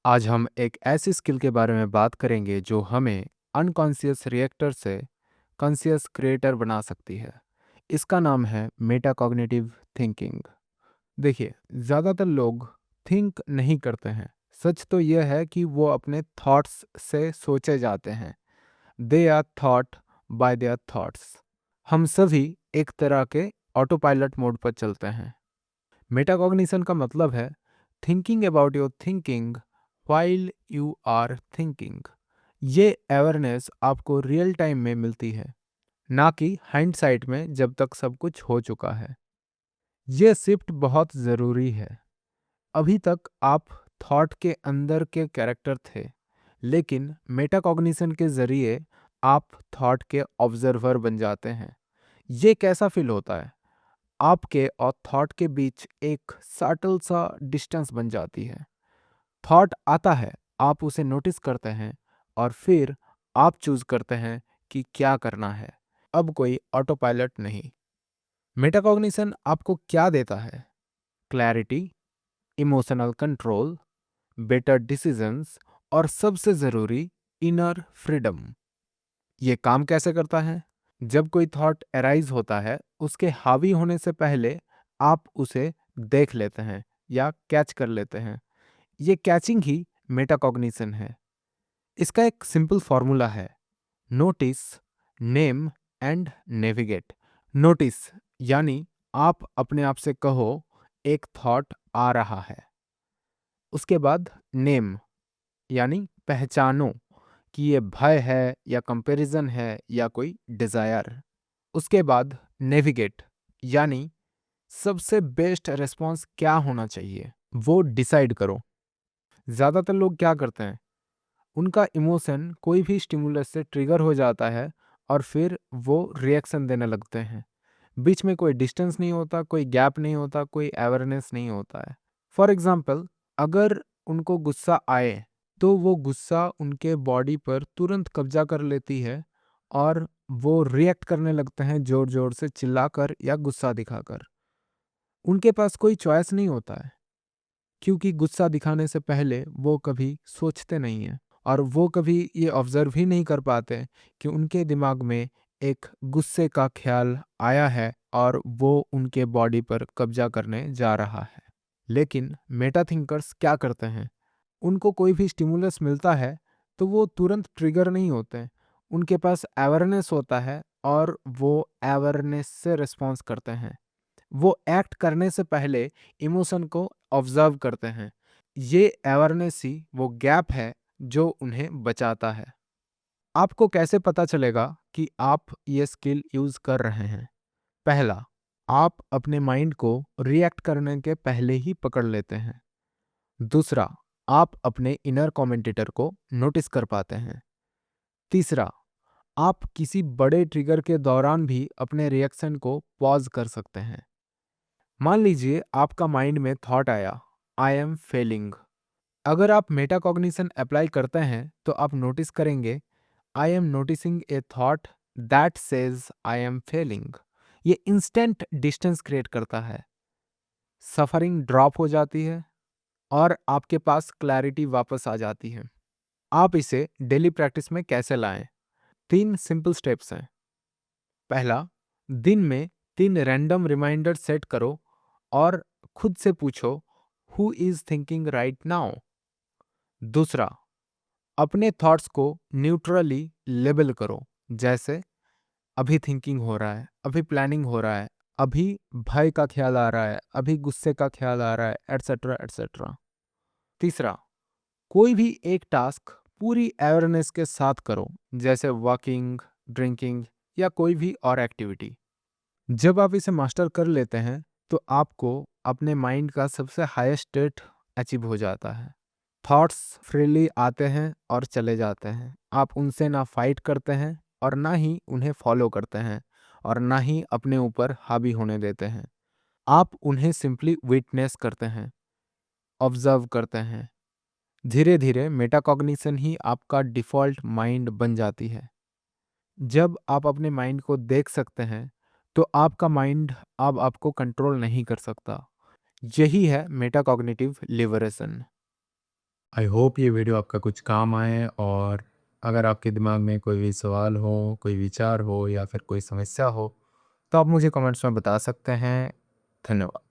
आज हम एक ऐसी स्किल के बारे में बात करेंगे जो हमें अनकॉन्शियस रिएक्टर से कॉन्शियस क्रिएटर बना सकती है। इसका नाम है मेटाकॉग्निटिव थिंकिंग। देखिए, ज़्यादातर लोग थिंक नहीं करते हैं। सच तो यह है कि वो अपने थॉट्स से सोचे जाते हैं। They are thought by their thoughts. हम सभी एक तरह के ऑटो पायलट मोड पर चलते हैं। मेटाकॉग्निशन का मतलब है thinking about your thinking while you are thinking. ये अवेयरनेस आपको रियल टाइम में मिलती है, ना कि हाइंडसाइट में जब तक सब कुछ हो चुका है। ये शिफ्ट बहुत ज़रूरी है। अभी तक आप थॉट के अंदर के कैरेक्टर थे, लेकिन मेटाकॉग्निशन के ज़रिए आप थॉट के ऑब्जर्वर बन जाते हैं। ये कैसा फील होता है? आपके और थॉट के बीच एक सटल सा डिस्टेंस बन जाती है। थॉट आता है, आप उसे नोटिस करते हैं और फिर आप चूज करते हैं कि क्या करना है। अब कोई ऑटो पायलट नहीं। मेटाकॉग्निशन आपको क्या देता है? Clarity, emotional control, better decisions और सबसे ज़रूरी इनर फ्रीडम। ये काम कैसे करता है? जब कोई थॉट अराइज होता है, उसके हावी होने से पहले आप उसे देख लेते हैं या कैच कर लेते हैं। ये कैचिंग ही मेटाकॉग्निशन है। इसका एक सिंपल फॉर्मूला है, notice, name and navigate. Notice यानी आप अपने आप से कहो एक थॉट आ रहा है। उसके बाद नेम यानी पहचानो कि ये भय है या कंपैरिजन है या कोई डिजायर। उसके बाद नेविगेट यानी सबसे बेस्ट रिस्पॉन्स क्या होना चाहिए, वो डिसाइड करो। ज़्यादातर लोग क्या करते हैं, उनका इमोशन कोई भी स्टिमुलस से ट्रिगर हो जाता है और फिर वो रिएक्शन देने लगते हैं। बीच में कोई डिस्टेंस नहीं होता, कोई गैप नहीं होता, कोई अवेयरनेस नहीं होता है। फॉर एग्जाम्पल, अगर उनको गुस्सा आए तो वो गुस्सा उनके बॉडी पर तुरंत कब्जा कर लेती है और वो रिएक्ट करने लगते हैं जोर जोर से चिल्लाकर या गुस्सा दिखाकर। उनके पास कोई चॉइस नहीं होता है, क्योंकि गुस्सा दिखाने से पहले वो कभी सोचते नहीं हैं और वो कभी ये ऑब्जर्व ही नहीं कर पाते कि उनके दिमाग में एक गुस्से का ख्याल आया है और वो उनके बॉडी पर कब्जा करने जा रहा है। लेकिन मेटा थिंकर्स क्या करते हैं, उनको कोई भी स्टिमुलस मिलता है तो वो तुरंत ट्रिगर नहीं होते हैं। उनके पास अवेयरनेस होता है और वो अवेयरनेस से रिस्पॉन्स करते हैं। वो एक्ट करने से पहले इमोशन को ऑब्जर्व करते हैं। ये अवेयरनेस ही वो गैप है जो उन्हें बचाता है। आपको कैसे पता चलेगा कि आप ये स्किल यूज कर रहे हैं? पहला, आप अपने माइंड को रिएक्ट करने के पहले ही पकड़ लेते हैं। दूसरा, आप अपने इनर कमेंटेटर को नोटिस कर पाते हैं। तीसरा, आप किसी बड़े ट्रिगर के दौरान भी अपने रिएक्शन को पॉज कर सकते हैं। मान लीजिए आपका माइंड में थॉट आया, आई एम फेलिंग। अगर आप मेटाकॉग्निशन अप्लाई करते हैं तो आप नोटिस करेंगे, I am noticing A thought that says I am Fehling. ये इंस्टेंट डिस्टेंस क्रिएट करता है, सफरिंग ड्रॉप हो जाती है और आपके पास क्लैरिटी वापस आ जाती है। आप इसे डेली प्रैक्टिस में कैसे लाएं? 3 सिंपल स्टेप्स हैं। पहला, दिन में 3 रैंडम रिमाइंडर सेट करो और खुद से पूछो, who is thinking right now. दूसरा, अपने थॉट्स को न्यूट्रली लेबल करो, जैसे अभी थिंकिंग हो रहा है, अभी प्लानिंग हो रहा है, अभी भय का ख्याल आ रहा है, अभी गुस्से का ख्याल आ रहा है, एटसेट्रा एटसेट्रा। तीसरा, कोई भी एक टास्क पूरी अवेयरनेस के साथ करो, जैसे वॉकिंग, ड्रिंकिंग या कोई भी और एक्टिविटी। जब आप इसे मास्टर कर लेते हैं तो आपको अपने माइंड का सबसे हाईएस्ट स्टेट अचीव हो जाता है। थॉट्स फ्रीली आते हैं और चले जाते हैं। आप उनसे ना फाइट करते हैं और ना ही उन्हें फॉलो करते हैं और ना ही अपने ऊपर हावी होने देते हैं। आप उन्हें सिंपली विटनेस करते हैं, ऑब्जर्व करते हैं। धीरे धीरे मेटाकॉग्निशन ही आपका डिफ़ॉल्ट माइंड बन जाती है। जब आप अपने माइंड को देख सकते हैं तो आपका माइंड अब आपको कंट्रोल नहीं कर सकता। यही है मेटाकॉग्निटिव लिबरेशन। आई होप ये वीडियो आपका कुछ काम आए, और अगर आपके दिमाग में कोई भी सवाल हो, कोई विचार हो या फिर कोई समस्या हो, तो आप मुझे कमेंट्स में बता सकते हैं। धन्यवाद।